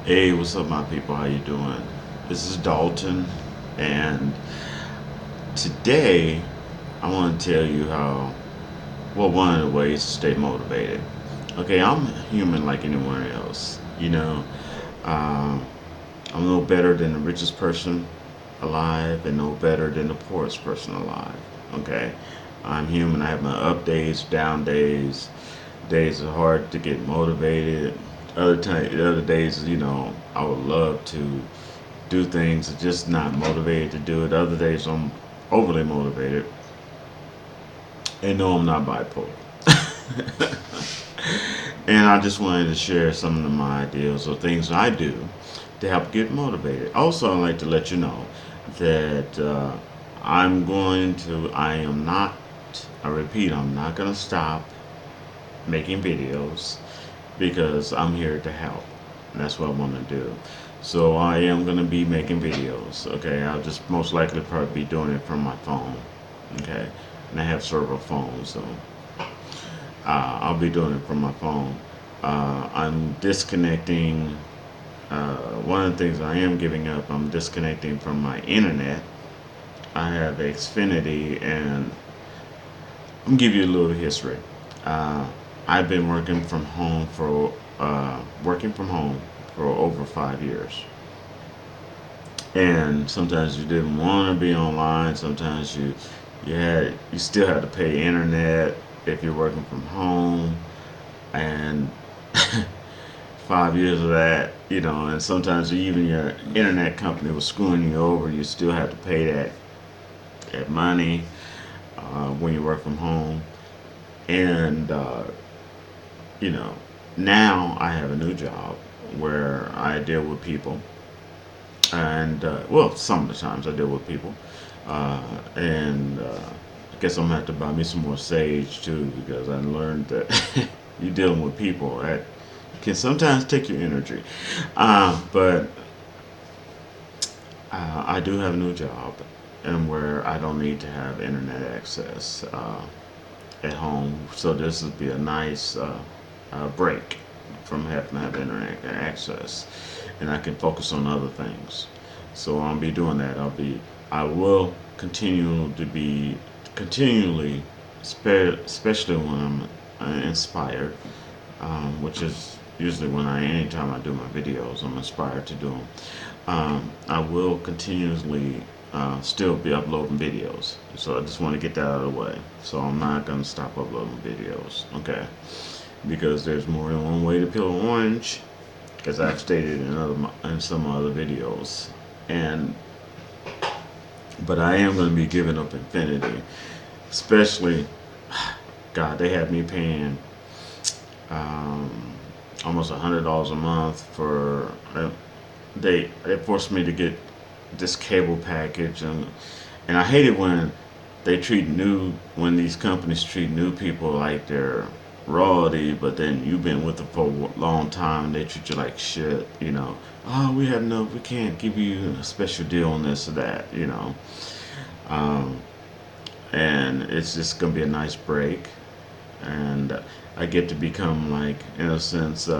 Hey, what's up, my people? How you doing? This is Dalton, and today I want to tell you one of the ways to stay motivated. Okay, I'm human like anyone else. Um, I'm no better than the richest person alive, and no better than the poorest person alive. Okay, I'm human. I have my up days, down days. Days are hard to get motivated. Other days, I would love to do things, just not motivated to do it. Other days I'm overly motivated and no, I'm not bipolar. And I just wanted to share some of my ideas or things I do to help get motivated. Also, I'd like to let you know that I am not, I repeat, I'm not going to stop making videos because I'm here to help. And that's what I want to do. So I am going to be making videos. Okay, I'll just most likely probably be doing it from my phone. Okay, and I have several phones, so I'll be doing it from my phone. I'm disconnecting. One of the things I am giving up, I'm disconnecting from my internet. I have Xfinity, and I'm gonna give you a little history. Uh, I've been working from home for over 5 years, and sometimes you didn't want to be online. Sometimes you still had to pay internet if you're working from home, and 5 years of that, and sometimes even your internet company was screwing you over. You still had to pay that money when you work from home, and you know, now I have a new job where I deal with people, and well, some of the times I deal with people, and I guess I'm gonna have to buy me some more sage too because I learned that you're dealing with people that can sometimes take your energy, but I do have a new job, and where I don't need to have internet access at home, so this would be a nice break from having to have internet access, and I can focus on other things. So I'll be doing that. I will continue to be continually, especially when I'm inspired, which is usually anytime I do my videos, I'm inspired to do them. I will continuously still be uploading videos. So I just want to get that out of the way. So I'm not going to stop uploading videos, okay? Because there's more than one way to peel an orange, as I've stated in some other videos. And but I am going to be giving up Infinity, especially. God, they have me paying um, almost $100 a month for. They forced me to get this cable package, and I hate it when these companies treat new people like they're royalty, but then you've been with them for a long time and they treat you like shit. Oh, we can't give you a special deal on this or that. Um, and it's just gonna be a nice break, and I get to become, like, in a sense,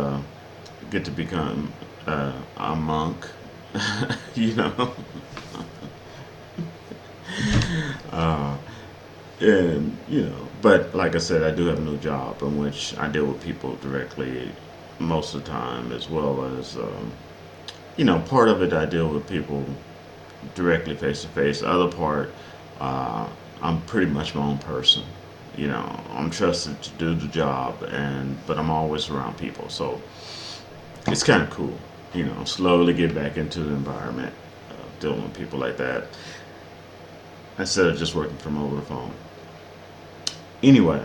get to become a monk, you know. uh, and but like I said, I do have a new job in which I deal with people directly most of the time, as well as part of it I deal with people directly face to face. The other part, uh, I'm pretty much my own person. I'm trusted to do the job, but I'm always around people, so it's kind of cool. Slowly get back into the environment, dealing with people like that instead of just working from over the phone. Anyway,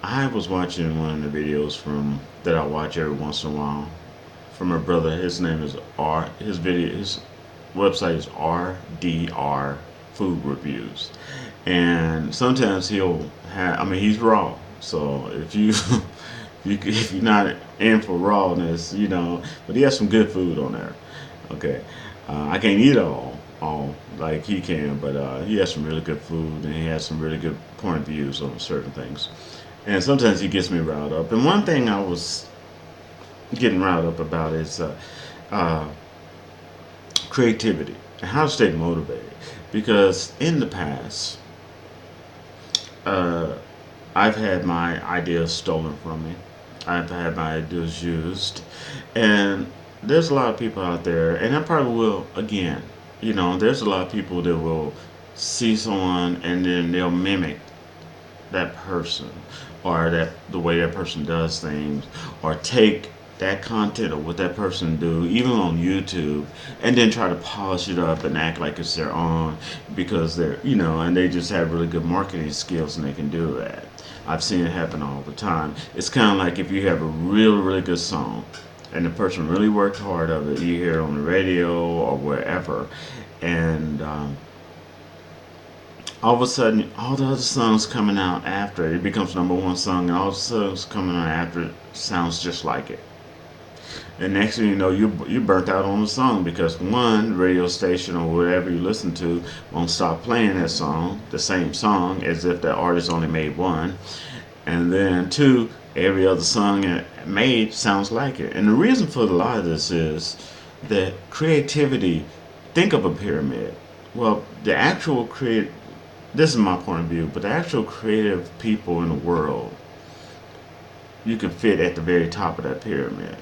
I was watching one of the videos from that I watch every once in a while from a brother. His name is R. His website is RDR Food Reviews, and sometimes he'll have. I mean, he's raw. So if you're not in for rawness, but he has some good food on there. Okay, I can't eat it all like he can, but he has some really good food, and he has some really good point of views on certain things. And sometimes he gets me riled up. And one thing getting riled up about is uh, creativity and how to stay motivated. Because in the past, uh, I've had my ideas stolen from me. I've had my ideas used, and there's a lot of people out there, and I probably will again. There's a lot of people that will see someone and then they'll mimic that person or that the way that person does things or take that content of what that person do even on YouTube and then try to polish it up and act like it's their own because and they just have really good marketing skills and they can do that. I've seen it happen all the time. It's kind of like if you have a really good song and the person really worked hard of it, you hear it on the radio or wherever, and all of a sudden, all the other songs coming out after it becomes number one song, and all the songs coming out after it sounds just like it. And next thing you know, you burnt out on the song because one radio station or whatever you listen to won't stop playing that song, the same song, as if the artist only made one. And then two, every other song it made sounds like it. And the reason for a lot of this is that creativity. Think of a pyramid. Well, the actual create this is my point of view, but the actual creative people in the world, you can fit at the very top of that pyramid.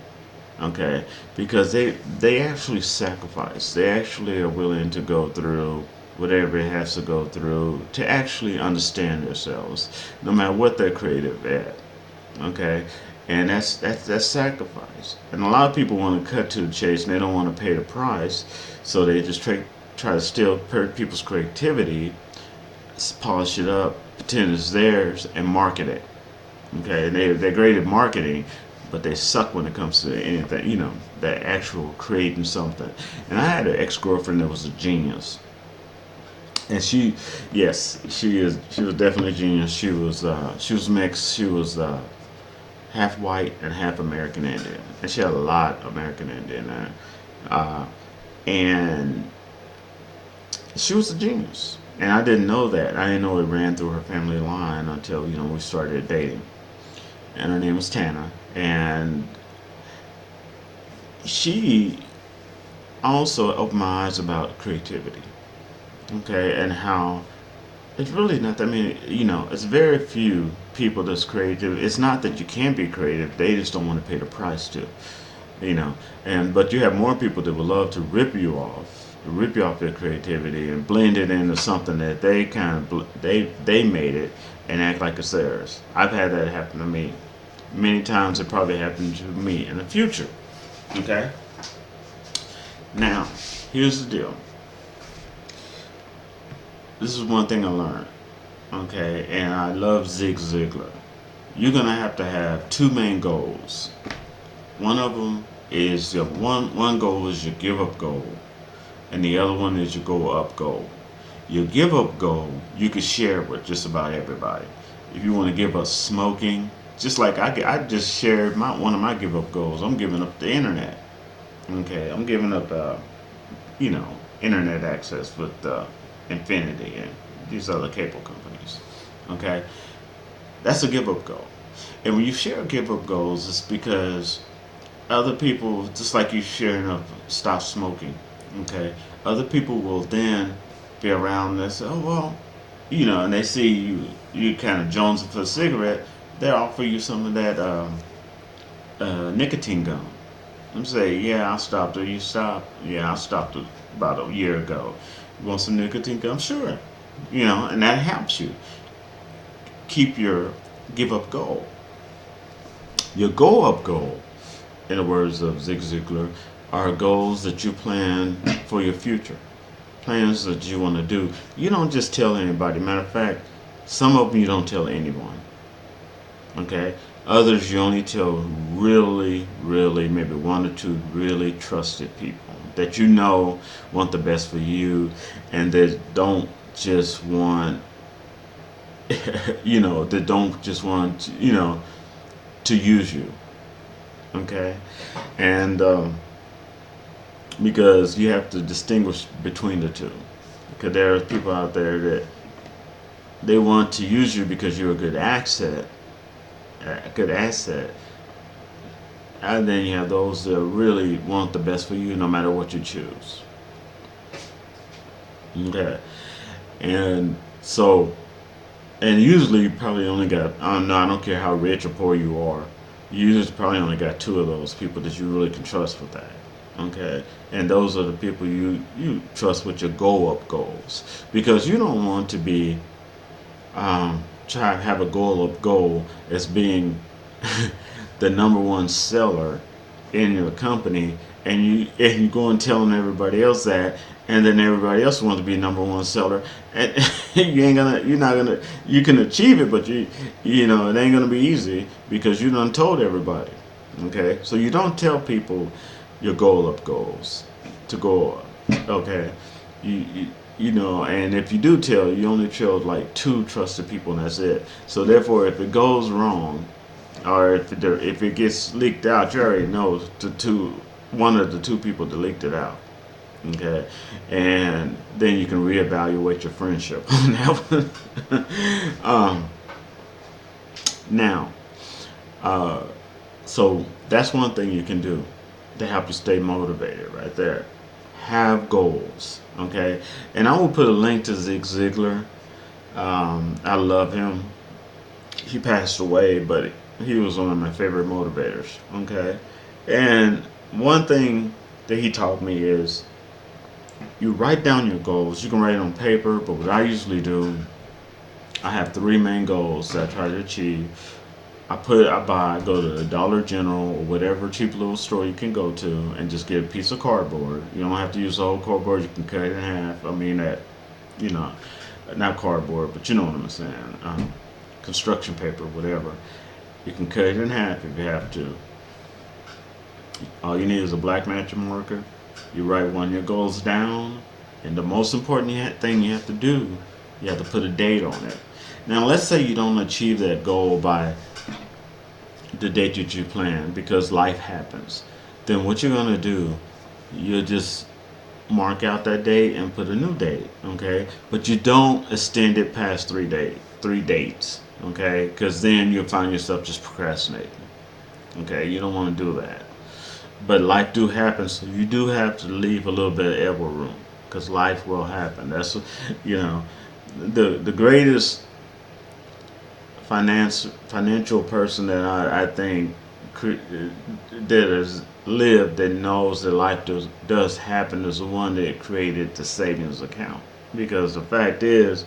Okay, because they actually sacrifice. They actually are willing to go through whatever it has to go through to actually understand themselves, no matter what they're creative at. Okay, and that's sacrifice. And a lot of people want to cut to the chase and they don't want to pay the price, so they just try to steal people's creativity, polish it up, pretend it's theirs, and market it. Okay, and they're great at marketing, but they suck when it comes to anything. That actual creating something. And I had an ex girlfriend that was a genius, and yes, she is. She was definitely a genius. She was mixed. She was half white and half American Indian, and she had a lot of American Indian there. Uh, and she was a genius. And I didn't know that. I didn't know it ran through her family line until, we started dating. And her name was Tana. And she also opened my eyes about creativity. Okay, and how it's really not that many, it's very few people that's creative. It's not that you can't be creative, they just don't want to pay the price to. you know. And but you have more people that would love to rip you off your creativity and blend it into something that they they made it and act like it's theirs. I've had that happen to me many times. It probably happened to me in the future. Okay. Now, here's the deal. This is one thing I learned. Okay, and I love Zig Ziglar. You're gonna have to have two main goals. One of them is your one goal is your give up goal, and the other one is your go up goal. Your give up goal you can share with just about everybody. If you want to give up smoking, just like I just shared one of my give up goals. I'm giving up the internet. Okay, I'm giving up you know internet access with Infinity and these other cable companies. Okay, that's a give up goal. And when you share give up goals, it's because other people, just like you sharing up stop smoking, okay, other people will then be around and say, oh well, and they see you kind of jonesing for a cigarette, they offer you some of that nicotine gum. I'm saying, yeah, I stopped. Or you stopped? Yeah, I stopped about a year ago. You want some nicotine gum? Sure. And that helps you keep your give up goal. Your go up goal, in the words of Zig Ziglar, are goals that you plan for your future. Plans that you want to do. You don't just tell anybody. Matter of fact, some of them you don't tell anyone. Okay? Others you only tell really, really, maybe one or two really trusted people that want the best for you and that don't just want, that don't just want, to use you. Okay? And because you have to distinguish between the two. Because there are people out there that they want to use you because you're a good asset, And then you have those that really want the best for you no matter what you choose. Okay. And so, and usually you probably only got, I don't know, I don't care how rich or poor you are, you just probably only got two of those people that you really can trust with that. Okay. And those are the people you trust with your go up goals. Because you don't want to be, try to have a goal up goal as being the number one seller in your company, and you go and telling everybody else that, and then everybody else wants to be number one seller, and you're not gonna, you can achieve it, but it ain't gonna be easy because you done told everybody. Okay, so you don't tell people your goal up goals to go up. Okay, you and if you do tell, you only tell like two trusted people, and that's it. So therefore, if it goes wrong, or if it gets leaked out, you already know one of the two people that leaked it out. Okay, and then you can reevaluate your friendship on that one. Now, uh, so that's one thing you can do to help you stay motivated. Right there, have goals. Okay, and I will put a link to Zig Ziglar. I love him. He passed away, but he was one of my favorite motivators. Okay, and one thing that he taught me is you write down your goals. You can write it on paper, but what I usually do, I have three main goals that I try to achieve. Go to the Dollar General or whatever cheap little store you can go to, and just get a piece of cardboard. You don't have to use the whole cardboard. You can cut it in half. I mean that, you know, not cardboard, but you know what I'm saying. Construction paper, whatever. You can cut it in half if you have to. All you need is a black magic marker. You write one of your goals down, and the most important thing you have to do, you have to put a date on it. Now, let's say you don't achieve that goal by the date that you plan because life happens. Then what you're gonna do, you'll just mark out that date and put a new date. Okay, but you don't extend it past 3 dates. Okay, because then you'll find yourself just procrastinating. Okay, you don't want to do that. But life do happen, so you do have to leave a little bit of elbow room because life will happen. That's you know the greatest financial person that I think that has lived that knows that life does happen is the one that created the savings account. Because the fact is,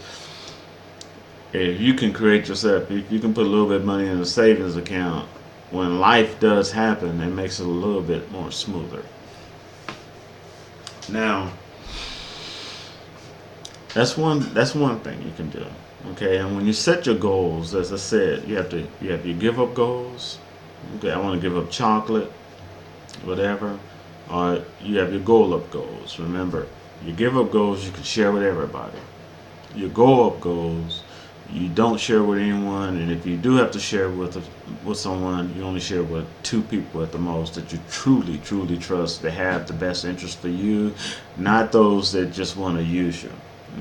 if you can create yourself, if you can put a little bit of money in a savings account, when life does happen, it makes it a little bit more smoother. Now, that's one thing you can do. Okay, and when you set your goals, as I said, you have your give up goals. Okay, I want to give up chocolate, whatever. Or you have your goal up goals. Remember, your give up goals you can share with everybody. Your goal up goals you don't share with anyone, and if you do have to share with someone, you only share with two people at the most that you truly trust. They have the best interest for you, not those that just want to use you.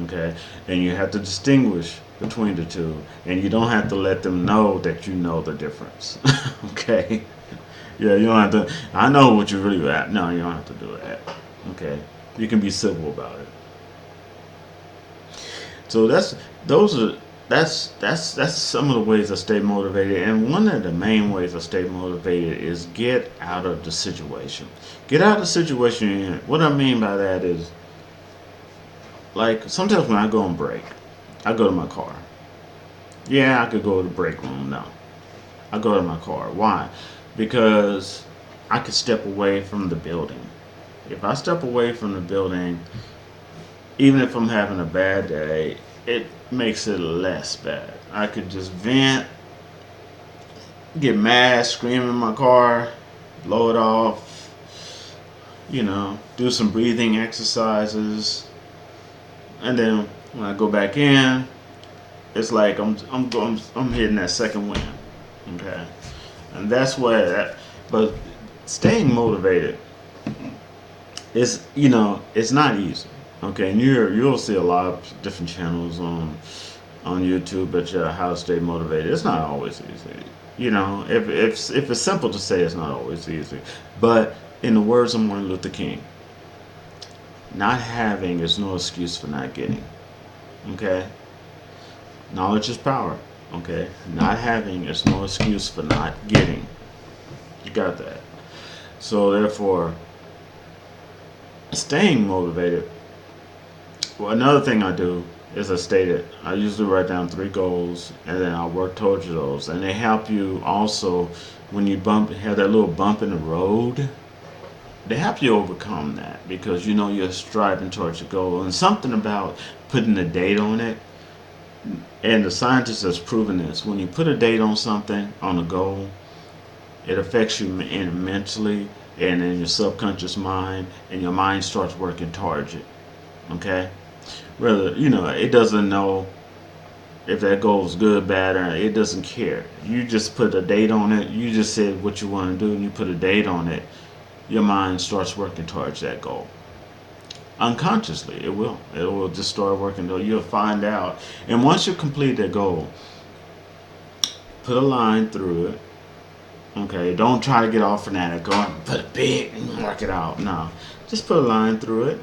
Okay, and you have to distinguish between the two, and you don't have to let them know that you know the difference. Okay, yeah, you don't have to. I know what you're really at. No, you don't have to do that. Okay, you can be civil about it. So those are that's some of the ways I stay motivated. And one of the main ways I stay motivated is get out of the situation. Get out of the situation you're in. What I mean by that is, like, sometimes when I go on break, I go to my car. Yeah, I could go to the break room. No, I go to my car. Why? Because I could step away from the building. If I step away from the building, even if I'm having a bad day, it makes it less bad. I could just vent, get mad, scream in my car, blow it off, do some breathing exercises, and then when I go back in, it's like I'm hitting that second wind. Okay, and that's what. But staying motivated is, it's not easy. Okay, and you'll see a lot of different channels on YouTube, but how to stay motivated. It's not always easy. If it's simple to say, it's not always easy. But in the words of Martin Luther King, not having is no excuse for not getting. Okay, knowledge is power. Okay, not having is no excuse for not getting. You got that. So therefore, staying motivated. Well, another thing I do is I stated I usually write down 3 goals and then I work towards those, and they help you also when you have that little bump in the road. They help you overcome that because you're striving towards your goal, and something about putting a date on it. And the scientist has proven this: when you put a date on something, on a goal, it affects you mentally and in your subconscious mind, and your mind starts working towards it. Okay, whether it doesn't know if that goal is good, bad, or it doesn't care. You just put a date on it. You just said what you want to do, and you put a date on it. Your mind starts working towards that goal. Unconsciously, it will. It will just start working. You'll find out, and once you complete that goal, put a line through it. Okay, don't try to get all fanatic. Go and put it big and mark it out. No, just put a line through it.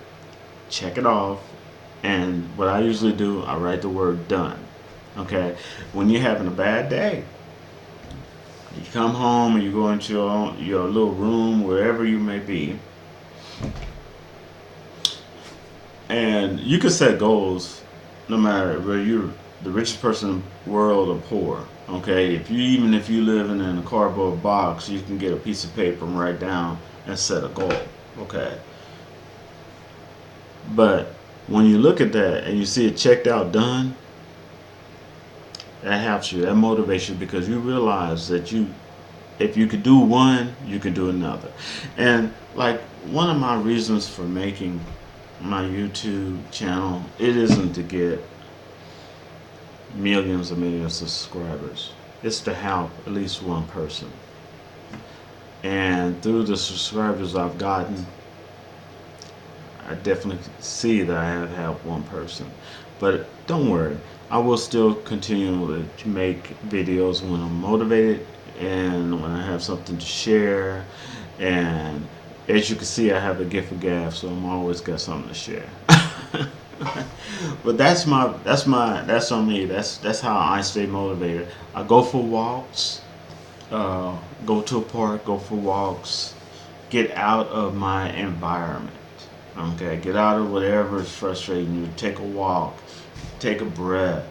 Check it off. And what I usually do, I write the word done. Okay, when you're having a bad day, you come home and you go into your little room, wherever you may be, and you can set goals no matter whether you're the richest person in the world or poor. Okay, even if you live in a cardboard box, you can get a piece of paper and write down and set a goal. Okay, but when you look at that and you see it checked out, done, that helps you. That motivates you because you realize that if you could do one, you can do another. And like one of my reasons for making my YouTube channel, it isn't to get millions and millions of subscribers. It's to help at least one person. And through the subscribers I've gotten, I definitely see that I have helped one person. But don't worry, I will still continue to make videos when I'm motivated and when I have something to share. And as you can see, I have a gift of gab, so I'm always got something to share. But that's on me. That's how I stay motivated. I go for walks, go to a park, go for walks, get out of my environment. Okay, get out of whatever is frustrating you. Take a walk, take a breath.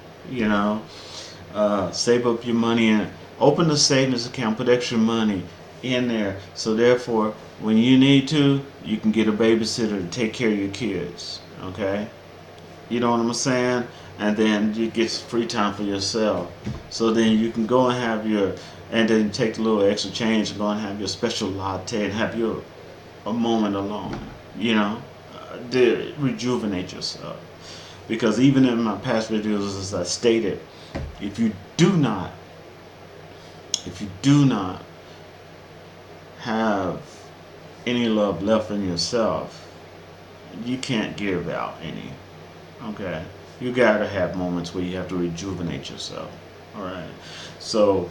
Save up your money and open a savings account. Put extra money in there, so therefore, when you need to, you can get a babysitter to take care of your kids. Okay, you know what I'm saying? And then you get free time for yourself. So then you can go and and then take a little extra change and go and have your special latte and have a moment alone. To rejuvenate yourself. Because even in my past videos, as I stated, if you do not have any love left in yourself, you can't give out any. Okay, you gotta have moments where you have to rejuvenate yourself. All right, so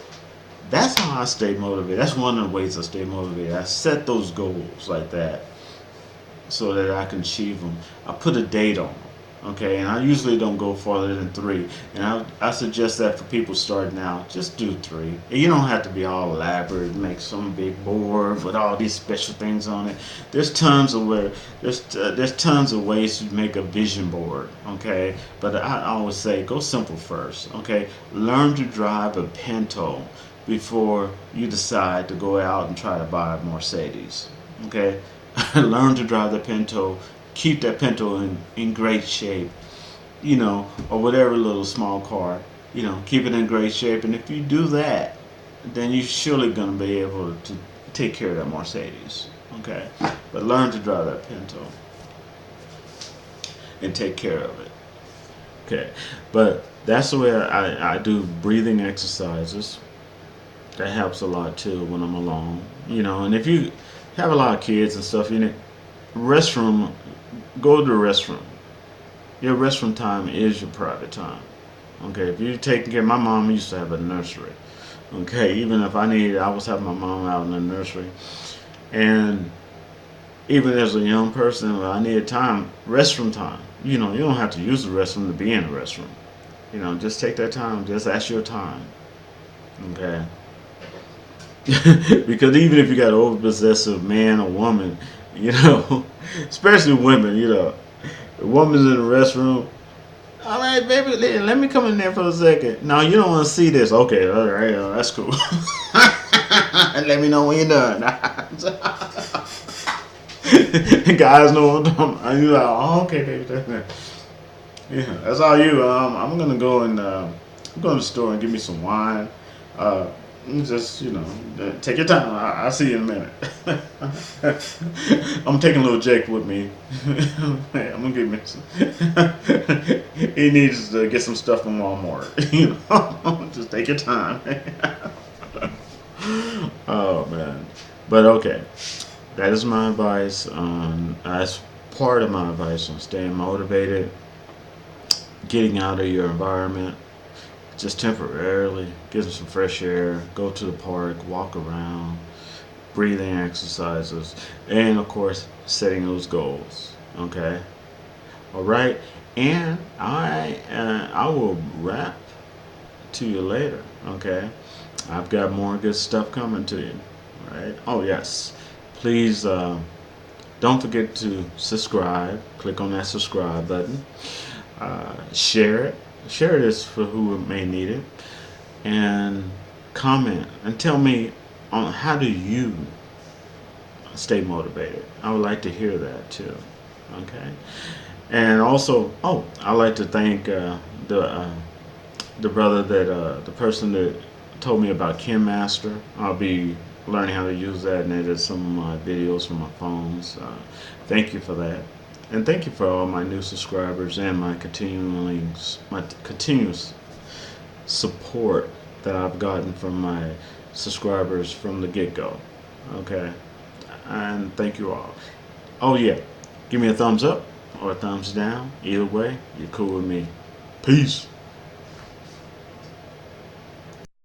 that's how I stay motivated. That's one of the ways I stay motivated. I set those goals like that so that I can achieve them. I put a date on them. Okay, and I usually don't go farther than 3. And I suggest that for people starting out, just do 3. And you don't have to be all elaborate, make some big board with all these special things on it. There's tons of ways to make a vision board. Okay, but I always say go simple first. Okay, learn to drive a Pinto before you decide to go out and try to buy a Mercedes. Okay, learn to drive the Pinto. Keep that Pinto in great shape, or whatever little small car, keep it in great shape. And if you do that, then you're surely going to be able to take care of that Mercedes. Okay, but learn to drive that Pinto and take care of it. Okay, but that's the way I do breathing exercises. That helps a lot too when I'm alone, and if you have a lot of kids and stuff, restroom, go to the restroom. Your restroom time is your private time. Okay, if you're taking care, my mom used to have a nursery. Okay, even if I was having my mom out in the nursery, and even as a young person, I needed time, restroom time. You don't have to use the restroom to be in the restroom. Just take that time. Just ask your time. Okay. Because even if you got an over possessive man or woman, you know, especially women, the woman's in the restroom. All right, baby, let me come in there for a second. No, you don't want to see this. Okay, all right, that's cool. Let me know when you're done. Guys know what I'm talking about. And you're like, oh, okay, baby. Yeah, that's all you. I'm gonna go and I'm going to the store and give me some wine. Uh, just take your time. I'll see you in a minute. I'm taking little Jake with me. Hey, I'm gonna get me some. He needs to get some stuff from Walmart. Just take your time. Oh man, but okay. That is my advice on. That's part of my advice on staying motivated, getting out of your environment, just temporarily, getting some fresh air, go to the park, walk around, breathing exercises, and of course, setting those goals. Okay, all right, and I will wrap to you later. Okay, I've got more good stuff coming to you. All right. Oh yes, please don't forget to subscribe. Click on that subscribe button. Share it. Share this for who may need it, and comment and tell me on how do you stay motivated. I would like to hear that too. Okay, and also, oh, I'd like to thank the brother the person that told me about Kin Master. I'll be learning how to use that and edit some of my videos from my phones. Thank you for that. And thank you for all my new subscribers and my continuous support that I've gotten from my subscribers from the get go. Okay, and thank you all. Oh yeah, give me a thumbs up or a thumbs down. Either way, you're cool with me. Peace.